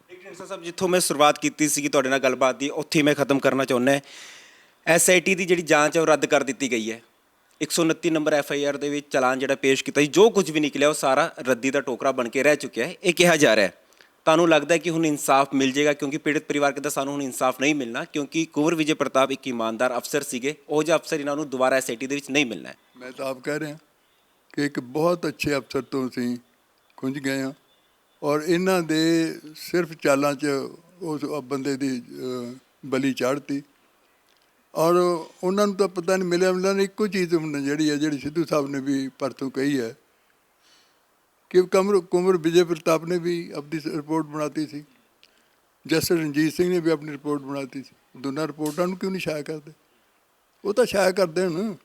ਢੀਂਡਸਾ ਸਾਹਿਬ, ਜਿੱਥੋਂ ਮੈਂ ਸ਼ੁਰੂਆਤ ਕੀਤੀ ਸੀ ਤੁਹਾਡੇ ਨਾਲ ਗੱਲਬਾਤ ਦੀ, ਉੱਥੇ ਮੈਂ ਖਤਮ ਕਰਨਾ ਚਾਹੁੰਦਾ। SIT ਦੀ ਜਿਹੜੀ ਜਾਂਚ ਹੈ ਉਹ ਰੱਦ ਕਰ ਦਿੱਤੀ ਗਈ ਹੈ। 129 ਨੰਬਰ FIR ਦੇ ਵਿੱਚ ਚਲਾਨ ਜਿਹੜਾ ਪੇਸ਼ ਕੀਤਾ ਸੀ, ਜੋ ਕੁਝ ਵੀ ਨਿਕਲਿਆ ਉਹ ਸਾਰਾ ਰੱਦੀ ਦਾ ਟੋਕਰਾ ਬਣ ਕੇ ਰਹਿ ਚੁੱਕਿਆ ਹੈ। ਇਹ ਕਿਹਾ ਜਾ ਰਿਹਾ ਹੈ, ਤੁਹਾਨੂੰ ਲੱਗਦਾ ਕਿ ਹੁਣ ਇਨਸਾਫ ਮਿਲ ਜਾਏਗਾ? ਕਿਉਂਕਿ ਪੀੜਤ ਪਰਿਵਾਰ ਕਹਿੰਦਾ ਸਾਨੂੰ ਹੁਣ ਇਨਸਾਫ ਨਹੀਂ ਮਿਲਣਾ, ਕਿਉਂਕਿ ਕੁੰਵਰ ਵਿਜੇ ਪ੍ਰਤਾਪ ਇੱਕ ਇਮਾਨਦਾਰ ਅਫਸਰ ਸੀਗੇ, ਉਹ ਜਿਹਾ ਅਫਸਰ ਇਹਨਾਂ ਨੂੰ ਦੁਬਾਰਾ SIT ਦੇ ਵਿੱਚ ਨਹੀਂ ਮਿਲਣਾ ਹੈ। ਮੈਂ ਤਾਂ ਆਪ ਕਹਿ ਰਿਹਾ ਕਿ ਇੱਕ ਬਹੁਤ ਅੱਛੇ ਅਫਸਰ ਤੋਂ ਅਸੀਂ ਖੁੰਝ ਗਏ ਹਾਂ, ਔਰ ਇਹਨਾਂ ਦੇ ਸਿਰਫ ਚਾਲਾਂ 'ਚ ਉਸ ਬੰਦੇ ਦੀ ਬਲੀ ਚਾੜ੍ਹਤੀ, ਔਰ ਉਹਨਾਂ ਨੂੰ ਤਾਂ ਪਤਾ ਨਹੀਂ ਮਿਲਿਆ ਨਹੀਂ। ਇੱਕੋ ਚੀਜ਼ ਹੁਣ ਜਿਹੜੀ ਸਿੱਧੂ ਸਾਹਿਬ ਨੇ ਵੀ ਪਰਸੋਂ ਕਹੀ ਹੈ ਕਿ ਕੁੰਵਰ ਵਿਜੇ ਪ੍ਰਤਾਪ ਨੇ ਵੀ ਆਪਣੀ ਰਿਪੋਰਟ ਬਣਾਤੀ ਸੀ, ਜਸਟਿਸ ਰਣਜੀਤ ਸਿੰਘ ਨੇ ਵੀ ਆਪਣੀ ਰਿਪੋਰਟ ਬਣਾਤੀ ਸੀ। ਦੋਨਾਂ ਰਿਪੋਰਟਾਂ ਨੂੰ ਕਿਉਂ ਨਹੀਂ ਸ਼ਾਇਆ ਕਰਦੇ? ਉਹ ਤਾਂ ਸ਼ਾਇਆ ਕਰਦੇ ਹੁਣ।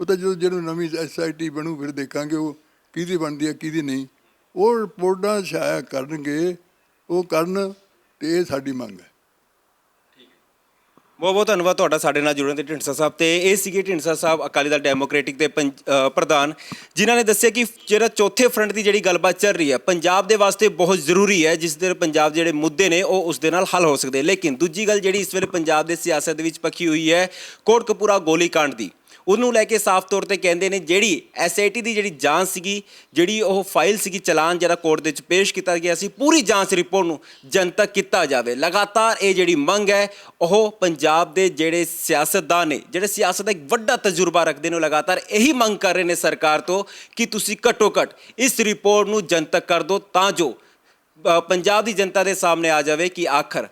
ਉਹ ਤਾਂ ਜਦੋਂ ਨਵੀਂ SIT ਬਣੂ ਫਿਰ ਦੇਖਾਂਗੇ ਉਹ ਕਿਹਦੀ ਬਣਦੀ ਹੈ ਕਿਹਦੀ ਨਹੀਂ। ਉਹ ਰਿਪੋਰਟਾਂ ਸ਼ਾਇਆ ਕਰਨਗੇ, ਉਹ ਕਰਨ, ਅਤੇ ਇਹ ਸਾਡੀ ਮੰਗ ਹੈ। ਬਹੁਤ ਬਹੁਤ ਧੰਨਵਾਦ ਤੁਹਾਡਾ ਸਾਡੇ ਨਾਲ ਜੁੜਨ 'ਤੇ ਢੀਂਡਸਾ ਸਾਹਿਬ। ਤੇ ਇਹ ਸੀਗੇ ਢੀਂਡਸਾ ਸਾਹਿਬ, ਅਕਾਲੀ ਦਲ ਡੈਮੋਕ੍ਰੈਟਿਕ ਦੇ ਪ੍ਰਧਾਨ, ਜਿਨ੍ਹਾਂ ਨੇ ਦੱਸਿਆ ਕਿ ਜਿਹੜਾ ਚੌਥੇ ਫਰੰਟ ਦੀ ਜਿਹੜੀ ਗੱਲਬਾਤ ਚੱਲ ਰਹੀ ਹੈ ਪੰਜਾਬ ਦੇ ਵਾਸਤੇ ਬਹੁਤ ਜ਼ਰੂਰੀ ਹੈ, ਜਿਸ ਦੇ ਪੰਜਾਬ ਜਿਹੜੇ ਮੁੱਦੇ ਨੇ ਉਹ ਉਸ ਦੇ ਨਾਲ ਹੱਲ ਹੋ ਸਕਦੇ। ਲੇਕਿਨ ਦੂਜੀ ਗੱਲ ਜਿਹੜੀ ਇਸ ਵੇਲੇ ਪੰਜਾਬ ਦੇ ਸਿਆਸਤ ਦੇ ਵਿੱਚ ਪੱਖੀ ਹੋਈ ਹੈ ਕੋਟਕਪੂਰਾ ਗੋਲੀकांड ਦੀ, ਉਹਨੂੰ ਲੈ ਕੇ ਸਾਫ਼ ਤੌਰ ਤੇ ਕਹਿੰਦੇ ਨੇ ਜਿਹੜੀ ਐਸਆਈਟੀ ਦੀ ਜਿਹੜੀ ਜਾਂਚ ਸੀਗੀ, ਜਿਹੜੀ ਉਹ ਫਾਈਲ ਸੀਗੀ, ਚਲਾਨ ਜਿਹੜਾ ਕੋਰਟ ਦੇ ਵਿੱਚ ਪੇਸ਼ ਕੀਤਾ ਗਿਆ ਸੀ, ਪੂਰੀ ਜਾਂਚ ਰਿਪੋਰਟ ਨੂੰ ਜਨਤਕ ਕੀਤਾ ਜਾਵੇ। ਲਗਾਤਾਰ ਇਹ ਜਿਹੜੀ ਮੰਗ ਹੈ ਉਹ ਪੰਜਾਬ ਦੇ ਜਿਹੜੇ ਸਿਆਸਤਦਾਨ ਨੇ, ਜਿਹੜੇ ਸਿਆਸਤ ਦਾ ਇੱਕ ਵੱਡਾ ਤਜਰਬਾ ਰੱਖਦੇ ਨੇ, ਉਹ ਲਗਾਤਾਰ ਇਹੀ ਮੰਗ ਕਰ ਰਹੇ ਨੇ ਸਰਕਾਰ ਤੋਂ ਕਿ ਤੁਸੀਂ ਘੱਟੋ ਘੱਟ ਇਸ ਰਿਪੋਰਟ ਨੂੰ ਜਨਤਕ ਕਰ ਦਿਓ, ਤਾਂ ਜੋ ਪੰਜਾਬ ਦੀ ਜਨਤਾ ਦੇ ਸਾਹਮਣੇ ਆ ਜਾਵੇ ਕਿ ਆਖਰ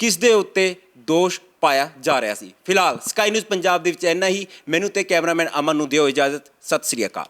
ਕਿਸ ਦੇ ਉੱਤੇ ਦੋਸ਼ ਪਾਇਆ ਜਾ ਰਿਹਾ ਸੀ। ਫਿਲਹਾਲ ਸਕਾਈ ਨਿਊਜ਼ ਪੰਜਾਬ ਦੇ ਵਿੱਚ ਇੰਨਾ ਹੀ। ਮੈਨੂੰ ਤੇ ਕੈਮਰਾਮੈਨ ਅਮਨ ਨੂੰ ਦਿਓ ਇਜਾਜ਼ਤ। ਸਤਿ ਸ੍ਰੀ ਅਕਾਲ।